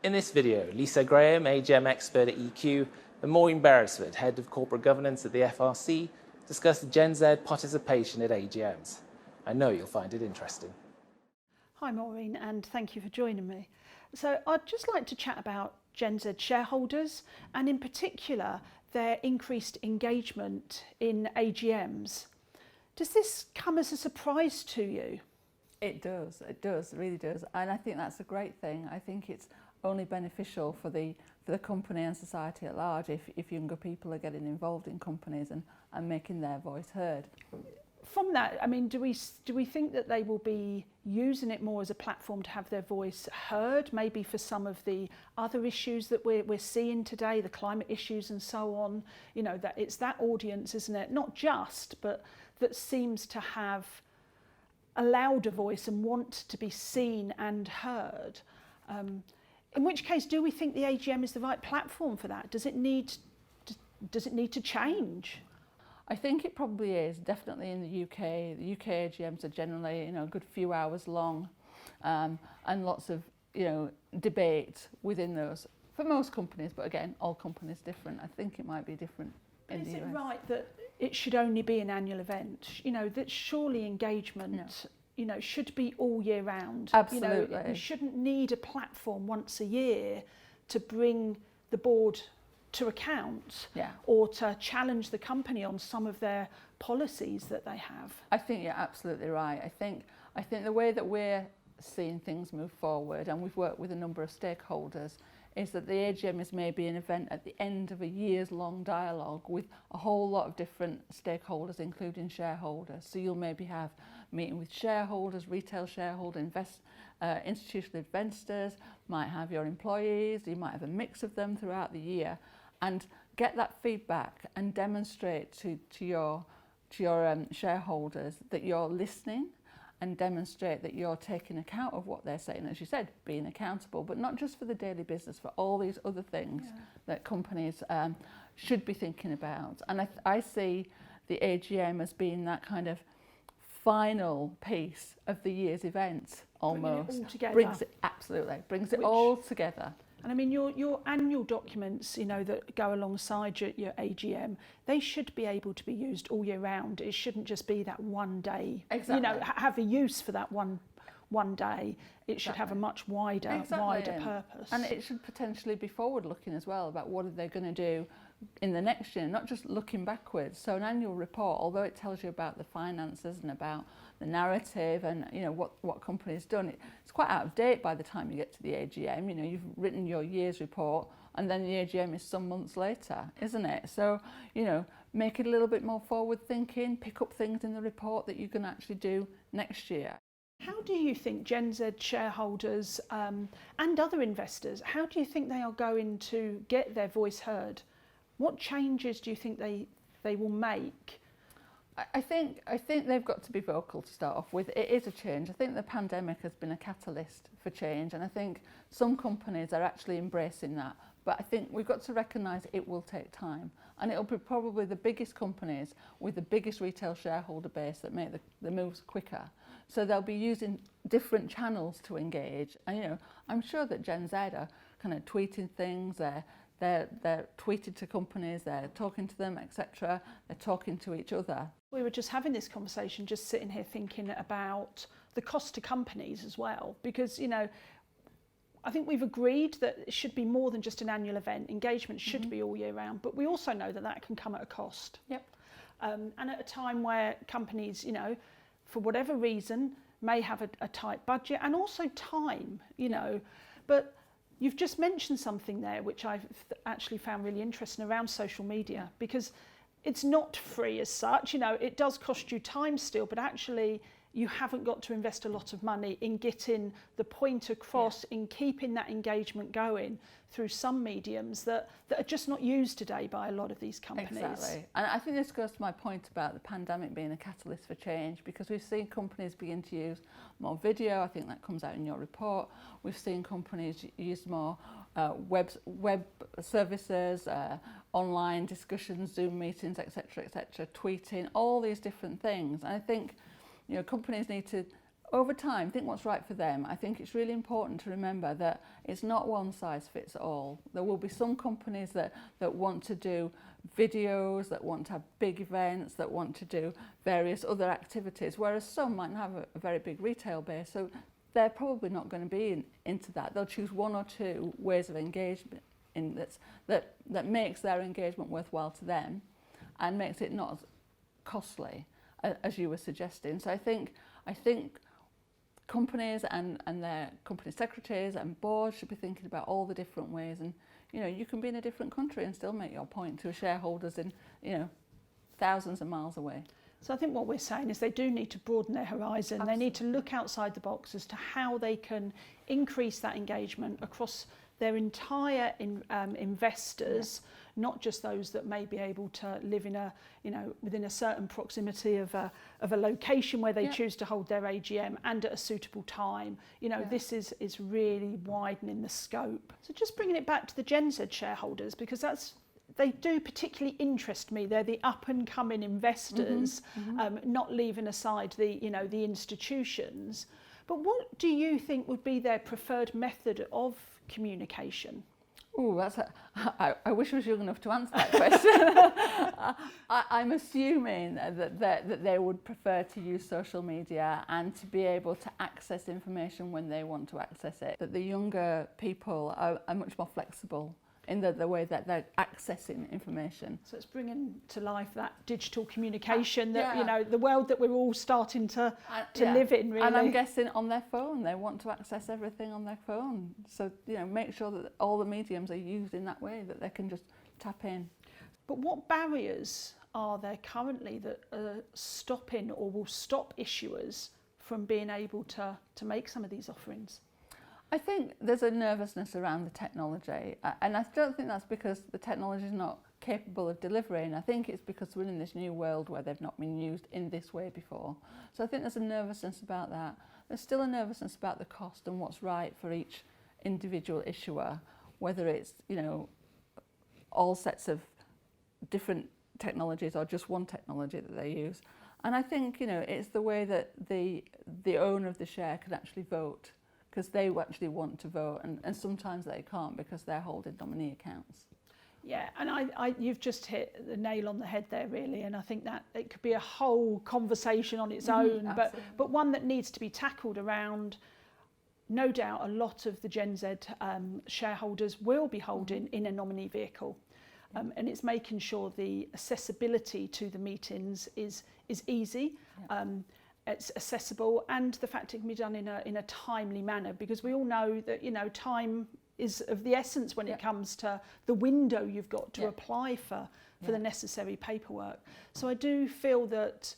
In this video, Lisa Graham, AGM expert at EQ, and Maureen Beresford, Head of Corporate Governance at the FRC, discuss Gen Z participation at AGMs. I know you'll find it interesting. Hi Maureen, and thank you for joining me. So I'd just like to chat about Gen Z shareholders and in particular their increased engagement in AGMs. Does this come as a surprise to you? It does, it really does. And I think that's a great thing. I think it's only beneficial for the company and society at large if younger people are getting involved in companies and making their voice heard. From that, I mean, do we think that they will be using it more as a platform to have their voice heard, maybe for some of the other issues that we're seeing today, the climate issues and so on? You know, that it's that audience, isn't it? Not just, but that seems to have a louder voice and want to be seen and heard. In which case, do we think the AGM is the right platform for that? Does it need to change? I think it probably is, definitely in the UK. The UK AGMs are generally, a good few hours long, and lots of, debate within those for most companies. But again, all companies different. I think it might be different in the US. Is it right that it should only be an annual event? That surely engagement, should be all year round. Absolutely. You shouldn't need a platform once a year to bring the board to account, or to challenge the company on some of their policies that they have. I think you're absolutely right. I think the way that we're seeing things move forward, and we've worked with a number of stakeholders, is that the AGM is maybe an event at the end of a years long dialogue with a whole lot of different stakeholders, including shareholders. So you'll maybe have a meeting with shareholders, retail shareholders, institutional investors, might have your employees, you might have a mix of them throughout the year, and get that feedback and demonstrate to your shareholders that you're listening, and demonstrate that you're taking account of what they're saying, as you said, being accountable, but not just for the daily business, for all these other things that companies should be thinking about. And I see the AGM as being that kind of final piece of the year's events, almost. Bringing it all together. Brings it all together. And I mean, your annual documents, that go alongside your AGM, they should be able to be used all year round. It shouldn't just be that one day. Exactly. Have a use for that one day. It should have a much wider purpose. And it should potentially be forward-looking as well about what are they going to do in the next year, not just looking backwards. So an annual report, although it tells you about the finances and about the narrative and what company's done, it's quite out of date by the time you get to the AGM. You've written your year's report and then the AGM is some months later, isn't it? So make it a little bit more forward thinking, pick up things in the report that you can actually do next year. How do you think Gen Z shareholders and other investors, how do you think they are going to get their voice heard? What changes do you think they will make? I think they've got to be vocal to start off with. It is a change. I think the pandemic has been a catalyst for change, and I think some companies are actually embracing that. But I think we've got to recognise it will take time, and it'll be probably the biggest companies with the biggest retail shareholder base that make the moves quicker. So they'll be using different channels to engage. And I'm sure that Gen Z are kind of tweeting things. They're tweeted to companies, they're talking to them, etc. They're talking to each other. We were just having this conversation, just sitting here thinking about the cost to companies as well, because I think we've agreed that it should be more than just an annual event. Engagement should be all year round, but we also know that can come at a cost. Yep. And at a time where companies, for whatever reason, may have a tight budget and also time, but you've just mentioned something there which I've actually found really interesting around social media, because it's not free as such. It does cost you time still, but actually you haven't got to invest a lot of money in getting the point across, in keeping that engagement going through some mediums that are just not used today by a lot of these companies. Exactly. And I think this goes to my point about the pandemic being a catalyst for change, because we've seen companies begin to use more video. I think that comes out in your report. We've seen companies use more web services, online discussions, Zoom meetings, etc., tweeting, all these different things. And I think companies need to over time, think what's right for them. I think it's really important to remember that it's not one size fits all. There will be some companies that want to do videos, that want to have big events, that want to do various other activities, whereas some might have a very big retail base. So they're probably not going to be into that. They'll choose one or two ways of engagement that makes their engagement worthwhile to them and makes it not as costly as you were suggesting. So I think companies and their company secretaries and boards should be thinking about all the different ways, and you can be in a different country and still make your point to shareholders in thousands of miles away. So I think what we're saying is they do need to broaden their horizon. Absolutely. They need to look outside the box as to how they can increase that engagement across their entire investors, not just those that may be able to live in a, within a certain proximity of a location where they choose to hold their AGM and at a suitable time. This is really widening the scope. So just bringing it back to the Gen Z shareholders, because they do particularly interest me. They're the up and coming investors, not leaving aside the institutions. But what do you think would be their preferred method of communication? Oh, I wish I was young enough to answer that question. I'm assuming that they would prefer to use social media and to be able to access information when they want to access it. That the younger people are much more flexible in the way that they're accessing information. So it's bringing to life that digital communication that, the world that we're all starting to live in, really. And I'm guessing on their phone, they want to access everything on their phone. So, make sure that all the mediums are used in that way, that they can just tap in. But what barriers are there currently that are stopping or will stop issuers from being able to make some of these offerings? I think there's a nervousness around the technology, and I don't think that's because the technology is not capable of delivering. I think it's because we're in this new world where they've not been used in this way before. So I think there's a nervousness about that. There's still a nervousness about the cost and what's right for each individual issuer, whether it's, all sets of different technologies or just one technology that they use. And I think, it's the way that the owner of the share can actually vote, because they actually want to vote, and sometimes they can't because they're holding nominee accounts. Yeah, and you've just hit the nail on the head there, really, and I think that it could be a whole conversation on its own, but one that needs to be tackled around. No doubt a lot of the Gen Z shareholders will be holding in a nominee vehicle, and it's making sure the accessibility to the meetings is easy. It's accessible, and the fact it can be done in a timely manner, because we all know that time is of the essence when it comes to the window you've got to apply for the necessary paperwork. So I do feel that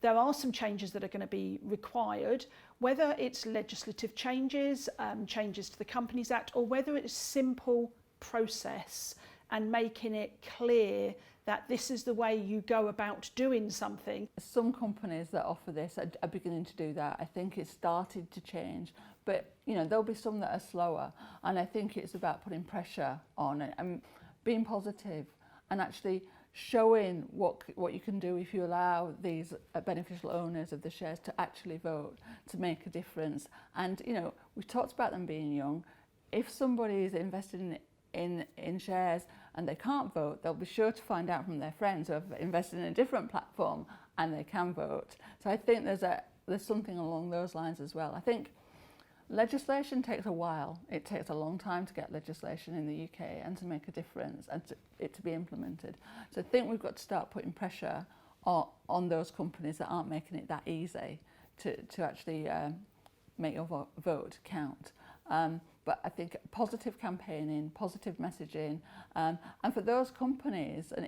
there are some changes that are going to be required, whether it's legislative changes, changes to the Companies Act, or whether it's simple process and making it clear that this is the way you go about doing something. Some companies that offer this are beginning to do that. I think it's started to change, but there'll be some that are slower, and I think it's about putting pressure on it and being positive and actually showing what you can do if you allow these beneficial owners of the shares to actually vote, to make a difference. And we've talked about them being young. If somebody is invested in shares and they can't vote, they'll be sure to find out from their friends who have invested in a different platform and they can vote. So I think there's something along those lines as well. I think legislation takes a while. It takes a long time to get legislation in the UK and to make a difference and it to be implemented. So I think we've got to start putting pressure on those companies that aren't making it that easy to actually make your vote count. But I think positive campaigning, positive messaging, and for those companies and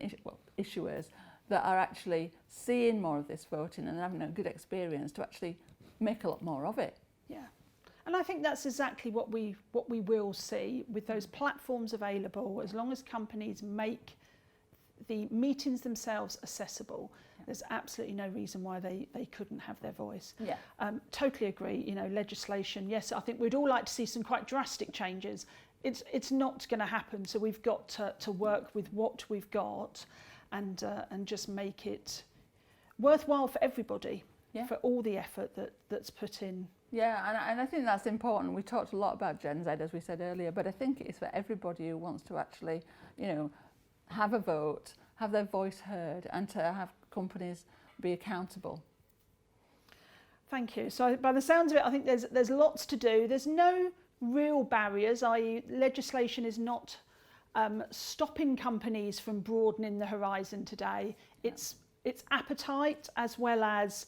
issuers that are actually seeing more of this voting and having a good experience, to actually make a lot more of it. Yeah, and I think that's exactly what we will see with those platforms available. As long as companies make the meetings themselves accessible, there's absolutely no reason why they couldn't have their voice. Yeah. Totally agree. Legislation, yes, I think we'd all like to see some quite drastic changes. It's not going to happen, so we've got to work with what we've got and just make it worthwhile for everybody. for all the effort that's put in. Yeah, and I think that's important. We talked a lot about Gen Z, as we said earlier, but I think it's for everybody who wants to actually, you know, have a vote, have their voice heard, and to have companies be accountable. Thank you. So by the sounds of it, I think there's lots to do. There's no real barriers, i.e. legislation is not stopping companies from broadening the horizon today. It's appetite as well as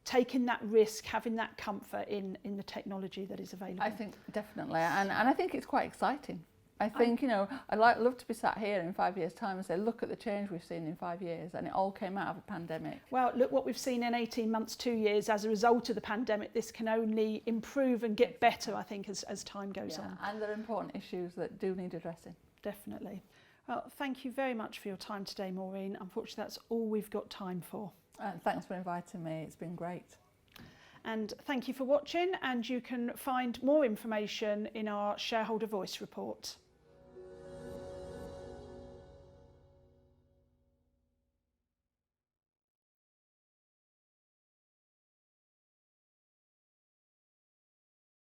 taking that risk, having that comfort in the technology that is available. I think definitely, and I think it's quite exciting. I think, you know, I'd love to be sat here in 5 years' time and say, look at the change we've seen in 5 years, and it all came out of a pandemic. Well, look what we've seen in 18 months, 2 years as a result of the pandemic. This can only improve and get better, I think, as time goes on. And there are important issues that do need addressing. Definitely. Well, thank you very much for your time today, Maureen. Unfortunately, that's all we've got time for. Thanks for inviting me. It's been great. And thank you for watching, and you can find more information in our Shareholder Voice report.